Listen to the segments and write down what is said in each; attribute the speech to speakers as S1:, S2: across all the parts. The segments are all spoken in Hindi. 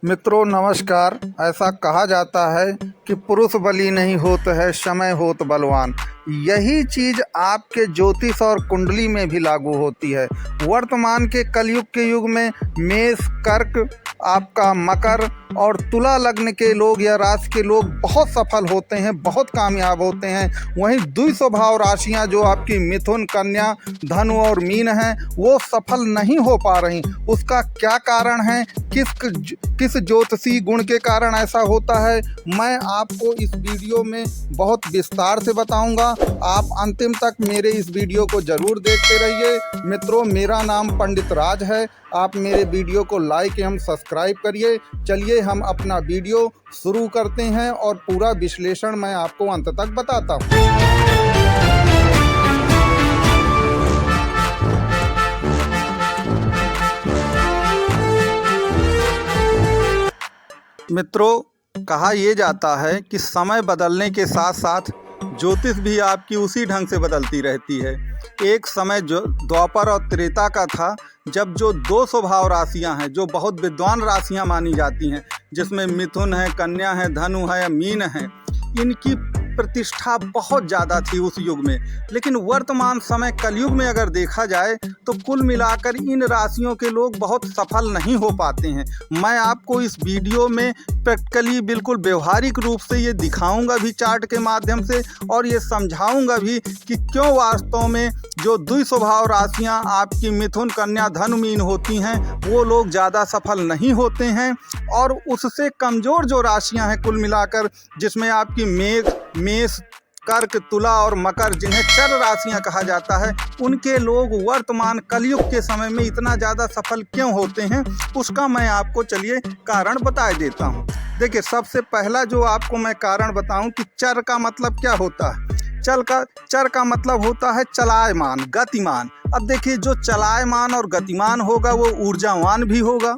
S1: मित्रों नमस्कार। ऐसा कहा जाता है कि पुरुष बली नहीं होत है, समय होत बलवान। यही चीज़ आपके ज्योतिष और कुंडली में भी लागू होती है। वर्तमान के कलयुग के युग में मेष, कर्क, आपका मकर और तुला लग्न के लोग या राशि के लोग बहुत सफल होते हैं, बहुत कामयाब होते हैं। वहीं द्वि स्वभाव राशियां जो आपकी मिथुन, कन्या, धनु और मीन हैं, वो सफल नहीं हो पा रही। उसका क्या कारण है, किस ज्योतिषी गुण के कारण ऐसा होता है, मैं आपको इस वीडियो में बहुत विस्तार से बताऊंगा। आप अंतिम तक मेरे इस वीडियो को जरूर देखते रहिए। मित्रों, मेरा नाम पंडित राज है। आप मेरे वीडियो को लाइक एवं सब्सक्राइब करिए। चलिए हम अपना वीडियो शुरू करते हैं और पूरा विश्लेषण मैं आपको अंत तक बताता हूँ। मित्रों, कहा यह जाता है कि समय बदलने के साथ साथ ज्योतिष भी आपकी उसी ढंग से बदलती रहती है। एक समय जो द्वापर और त्रेता का था, जब जो दो स्वभाव राशियां हैं जो बहुत विद्वान राशियां मानी जाती हैं, जिसमें मिथुन है, कन्या है, धनु है या मीन है, इनकी प्रतिष्ठा बहुत ज़्यादा थी उस युग में। लेकिन वर्तमान समय कलयुग में अगर देखा जाए तो कुल मिलाकर इन राशियों के लोग बहुत सफल नहीं हो पाते हैं। मैं आपको इस वीडियो में प्रैक्टिकली बिल्कुल व्यवहारिक रूप से ये दिखाऊंगा भी चार्ट के माध्यम से, और ये समझाऊंगा भी कि क्यों वास्तव में जो द्वि स्वभाव राशियां आपकी मिथुन, कन्या, धनु, मीन होती हैं वो लोग ज़्यादा सफल नहीं होते हैं। और उससे कमज़ोर जो राशियां हैं कुल मिलाकर, जिसमें आपकी मेष, कर्क, तुला और मकर, जिन्हें चर राशियां कहा जाता है, उनके लोग वर्तमान कलयुग के समय में इतना ज़्यादा सफल क्यों होते हैं, उसका मैं आपको चलिए कारण बता देता हूं। देखिए, सबसे पहला जो आपको मैं कारण बताऊं कि चर का मतलब क्या होता है। चर का मतलब होता है चलायमान, गतिमान। अब देखिए, जो चलायमान और गतिमान होगा वो ऊर्जावान भी होगा,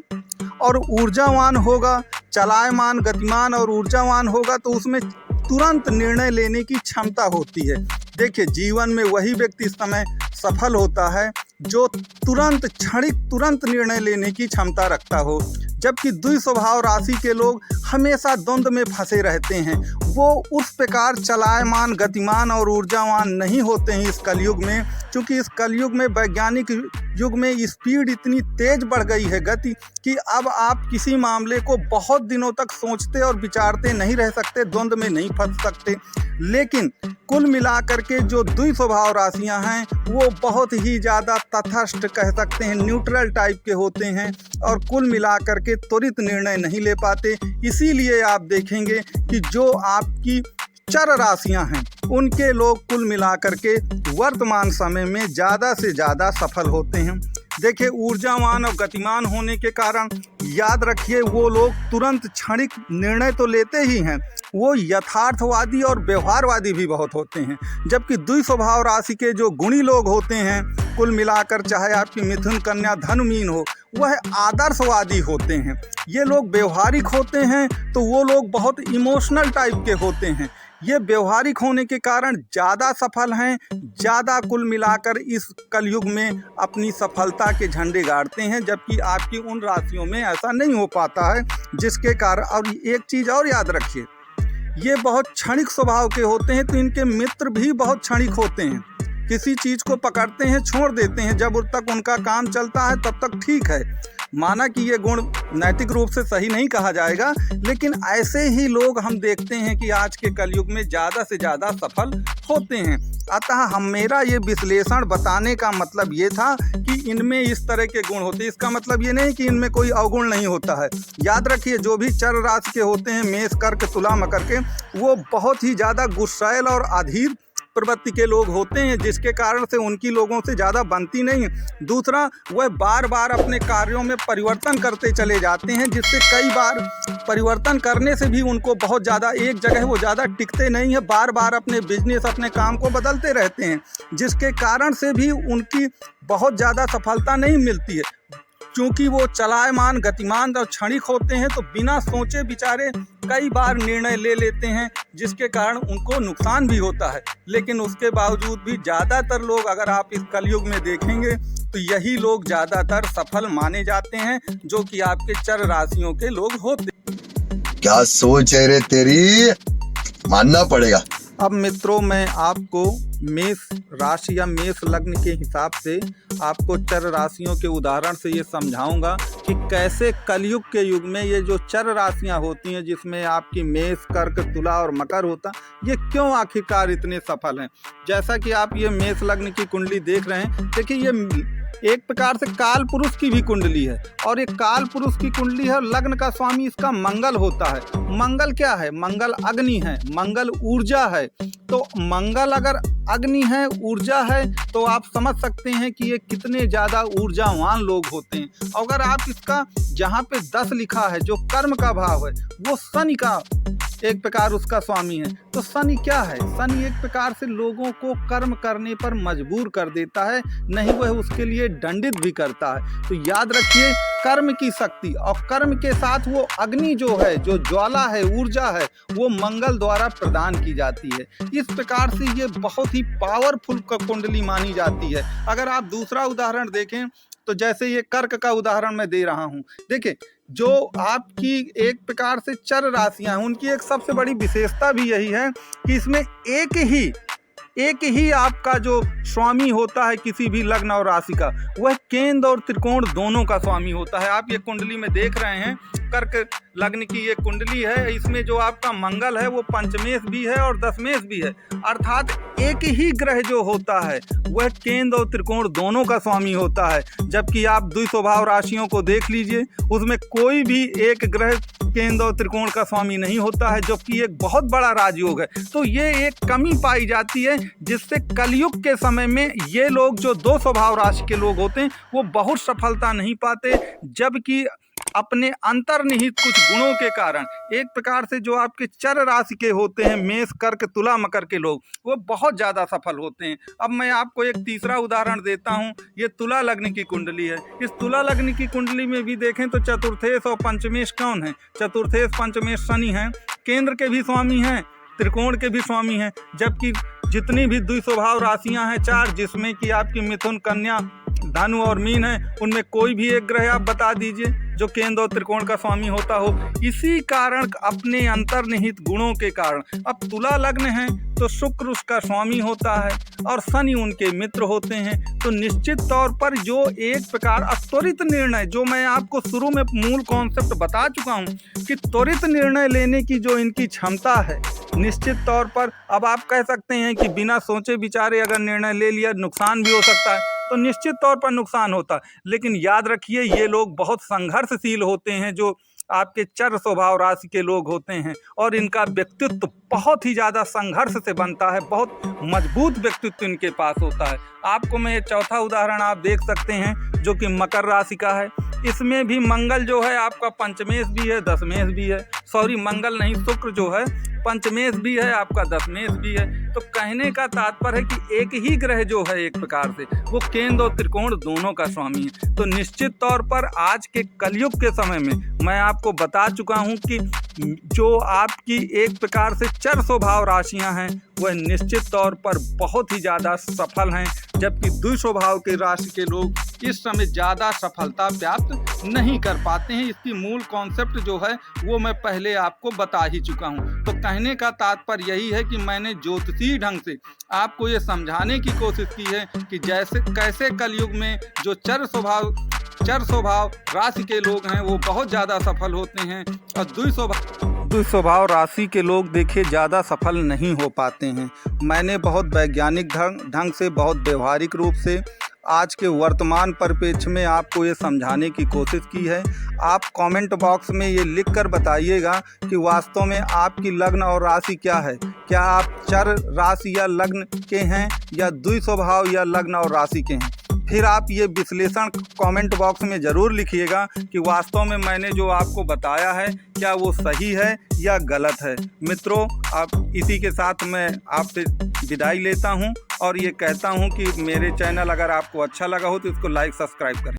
S1: और ऊर्जावान होगा, चलायमान, गतिमान और ऊर्जावान होगा तो उसमें तुरंत निर्णय लेने की क्षमता होती है। देखिए, जीवन में वही व्यक्ति इस समय सफल होता है जो तुरंत निर्णय लेने की क्षमता रखता हो। जबकि द्वि स्वभाव राशि के लोग हमेशा द्वंद्व में फंसे रहते हैं। वो उस प्रकार चलायमान, गतिमान और ऊर्जावान नहीं होते हैं इस कलयुग में, क्योंकि इस कलयुग में वैज्ञानिक युग में स्पीड इतनी तेज बढ़ गई है, गति, कि अब आप किसी मामले को बहुत दिनों तक सोचते और विचारते नहीं रह सकते, द्वंद्व में नहीं फंस सकते। लेकिन कुल मिलाकर के जो द्वि स्वभाव राशियां हैं वो बहुत ही ज़्यादा तटस्थ कह सकते हैं, न्यूट्रल टाइप के होते हैं, और कुल मिलाकर के त्वरित निर्णय नहीं ले पाते। इसीलिए आप देखेंगे कि जो आपकी चर राशियां हैं उनके लोग कुल मिलाकर के वर्तमान समय में ज़्यादा से ज़्यादा सफल होते हैं। देखिए, ऊर्जावान और गतिमान होने के कारण याद रखिए वो लोग तुरंत क्षणिक निर्णय तो लेते ही हैं, वो यथार्थवादी और व्यवहारवादी भी बहुत होते हैं। जबकि द्वि स्वभाव राशि के जो गुणी लोग होते हैं कुल मिलाकर, चाहे आपकी मिथुन, कन्या, धनु, मीन हो, वह आदर्शवादी होते हैं। ये लोग व्यवहारिक होते हैं तो वो लोग बहुत इमोशनल टाइप के होते हैं। ये व्यवहारिक होने के कारण ज़्यादा सफल हैं, ज़्यादा कुल मिलाकर इस कलयुग में अपनी सफलता के झंडे गाड़ते हैं। जबकि आपकी उन राशियों में ऐसा नहीं हो पाता है, जिसके कारण, और एक चीज़ और याद रखिए, ये बहुत क्षणिक स्वभाव के होते हैं, तो इनके मित्र भी बहुत क्षणिक होते हैं। किसी चीज़ को पकड़ते हैं, छोड़ देते हैं, जब तक उनका काम चलता है तब तक ठीक है। माना कि ये गुण नैतिक रूप से सही नहीं कहा जाएगा, लेकिन ऐसे ही लोग हम देखते हैं कि आज के कलयुग में ज़्यादा से ज़्यादा सफल होते हैं। अतः मेरा ये विश्लेषण बताने का मतलब ये था कि इनमें इस तरह के गुण होते हैं। इसका मतलब ये नहीं कि इनमें कोई अवगुण नहीं होता है। याद रखिए, जो भी चर राशि के होते हैं, मेष, कर्क, तुला, मकर के, वो बहुत ही ज़्यादा गुस्सैल और अधीर प्रवृत्ति के लोग होते हैं, जिसके कारण से उनकी लोगों से ज़्यादा बनती नहीं है। दूसरा, वह बार बार अपने कार्यों में परिवर्तन करते चले जाते हैं, जिससे कई बार परिवर्तन करने से भी उनको बहुत ज़्यादा एक जगह वो ज़्यादा टिकते नहीं है, बार बार अपने बिजनेस, अपने काम को बदलते रहते हैं, जिसके कारण से भी उनकी बहुत ज़्यादा सफलता नहीं मिलती है। क्योंकि वो चलायमान, गतिमान और क्षणिक होते हैं, तो बिना सोचे विचारे कई बार निर्णय ले लेते हैं, जिसके कारण उनको नुकसान भी होता है। लेकिन उसके बावजूद भी ज़्यादातर लोग, अगर आप इस कलयुग में देखेंगे, तो यही लोग ज़्यादातर सफल माने जाते हैं, जो कि आपके चर राशियों के लोग होते हैं।
S2: क्या सोच है रे तेरी, मानना पड़ेगा।
S1: अब मित्रों, मैं आपको मेष राशि या मेष लग्न के हिसाब से आपको चर राशियों के उदाहरण से ये समझाऊंगा कि कैसे कलयुग के युग में ये जो चर राशियां होती हैं, जिसमें आपकी मेष, कर्क, तुला और मकर होता, ये क्यों आखिरकार इतने सफल हैं। जैसा कि आप ये मेष लग्न की कुंडली देख रहे हैं, देखिए ये एक प्रकार से काल पुरुष की भी कुंडली है, और एक काल पुरुष की कुंडली है। लग्न का स्वामी इसका मंगल होता है। मंगल क्या है? मंगल अग्नि है, मंगल ऊर्जा है। तो मंगल अगर अग्नि है, ऊर्जा है, तो आप समझ सकते हैं कि ये कितने ज़्यादा ऊर्जावान लोग होते हैं। अगर आप इसका जहाँ पे 10 लिखा है, जो कर्म का भाव है, वो शनि का एक प्रकार उसका स्वामी है। तो शनि क्या है? शनि एक प्रकार से लोगों को कर्म करने पर मजबूर कर देता है, नहीं वह उसके लिए दंडित भी करता है। तो याद रखिए, कर्म की शक्ति और कर्म के साथ वो अग्नि जो है, जो ज्वाला है, ऊर्जा है, वो मंगल द्वारा प्रदान की जाती है। इस प्रकार से ये बहुत ही पावरफुल कुंडली मानी जाती है। अगर आप दूसरा उदाहरण देखें, तो जैसे ये कर्क का उदाहरण मैं दे रहा हूँ, देखिए जो आपकी एक प्रकार से चर राशियां हैं, उनकी एक सबसे बड़ी विशेषता भी यही है कि इसमें एक ही आपका जो स्वामी होता है किसी भी लग्न और राशि का, वह केंद्र और त्रिकोण दोनों का स्वामी होता है। आप ये कुंडली में देख रहे हैं, कर्क लग्न की ये कुंडली है। इसमें जो आपका मंगल है वो पंचमेश भी है और दशमेश भी है, अर्थात एक ही ग्रह जो होता है वह केंद्र और त्रिकोण दोनों का स्वामी होता है। जबकि आप द्विस्वभाव राशियों को देख लीजिए, उसमें कोई भी एक ग्रह केंद्र और त्रिकोण का स्वामी नहीं होता है, जबकि एक बहुत बड़ा राजयोग है। तो ये एक कमी पाई जाती है, जिससे कलयुग के समय में ये लोग जो दो स्वभाव राशि के लोग होते हैं, वो बहुत सफलता नहीं पाते, जबकि अपने अंतर्निहित कुछ गुणों के कारण एक प्रकार से जो आपके चर राशि के होते हैं, मेष, कर्क, तुला, मकर के लोग, वो बहुत ज़्यादा सफल होते हैं। अब मैं आपको एक तीसरा उदाहरण देता हूँ। ये तुला लग्न की कुंडली है। इस तुला लग्न की कुंडली में भी देखें तो चतुर्थेश और पंचमेश कौन है? चतुर्थेश, पंचमेश शनि हैं, केंद्र के भी स्वामी हैं, त्रिकोण के भी स्वामी हैं। जबकि जितनी भी द्विस्वभाव राशियां हैं 4, जिसमें कि आपकी मिथुन, कन्या, धनु और मीन है, उनमें कोई भी एक ग्रह आप बता दीजिए जो केंद्र और त्रिकोण का स्वामी होता हो। इसी कारण, अपने अंतर्निहित गुणों के कारण, अब तुला लग्न है तो शुक्र उसका स्वामी होता है और शनि उनके मित्र होते हैं। तो निश्चित तौर पर जो एक प्रकार त्वरित निर्णय, जो मैं आपको शुरू में मूल कॉन्सेप्ट बता चुका हूँ कि त्वरित निर्णय लेने की जो इनकी क्षमता है, निश्चित तौर पर अब आप कह सकते हैं कि बिना सोचे विचारे अगर निर्णय ले लिया, नुकसान भी हो सकता है, तो निश्चित तौर पर नुकसान होता है। लेकिन याद रखिए, ये लोग बहुत संघर्षशील होते हैं, जो आपके चर स्वभाव राशि के लोग होते हैं, और इनका व्यक्तित्व बहुत ही ज़्यादा संघर्ष से बनता है, बहुत मजबूत व्यक्तित्व इनके पास होता है। आपको मैं चौथा उदाहरण आप देख सकते हैं, जो कि मकर राशि का है। इसमें भी मंगल जो है आपका पंचमेश भी है, दशमेश भी है। सॉरी, मंगल नहीं, शुक्र जो है पंचमेश भी है, आपका दशमेश भी है। तो कहने का तात्पर्य है कि एक ही ग्रह जो है एक प्रकार से वो केंद्र और त्रिकोण दोनों का स्वामी है। तो निश्चित तौर पर आज के कलयुग के समय में मैं आपको बता चुका हूँ कि जो आपकी एक प्रकार से चर स्वभाव राशियां हैं, वह निश्चित तौर पर बहुत ही ज़्यादा सफल हैं, जबकि द्विस्वभाव के राशि के लोग इस समय ज़्यादा सफलता प्राप्त नहीं कर पाते हैं। इसकी मूल कॉन्सेप्ट जो है वो मैं पहले आपको बता ही चुका हूँ। तो कहने का तात्पर्य यही है कि मैंने ज्योतिषीय ढंग से आपको ये समझाने की कोशिश की है कि कैसे कलयुग में जो चर स्वभाव राशि के लोग हैं वो बहुत ज़्यादा सफल होते हैं, और द्विस्वभाव राशि के लोग देखिए ज़्यादा सफल नहीं हो पाते हैं। मैंने बहुत वैज्ञानिक ढंग से, बहुत व्यवहारिक रूप से आज के वर्तमान परिप्रेक्ष्य में आपको ये समझाने की कोशिश की है। आप कमेंट बॉक्स में ये लिखकर बताइएगा कि वास्तव में आपकी लग्न और राशि क्या है। क्या आप चर राशि या लग्न के हैं, या द्विस्वभाव या लग्न और राशि के हैं? फिर आप ये विश्लेषण कमेंट बॉक्स में ज़रूर लिखिएगा कि वास्तव में मैंने जो आपको बताया है क्या वो सही है या गलत है। मित्रों, आप इसी के साथ मैं आपसे विदाई लेता हूं और ये कहता हूं कि मेरे चैनल अगर आपको अच्छा लगा हो तो इसको लाइक, सब्सक्राइब करें।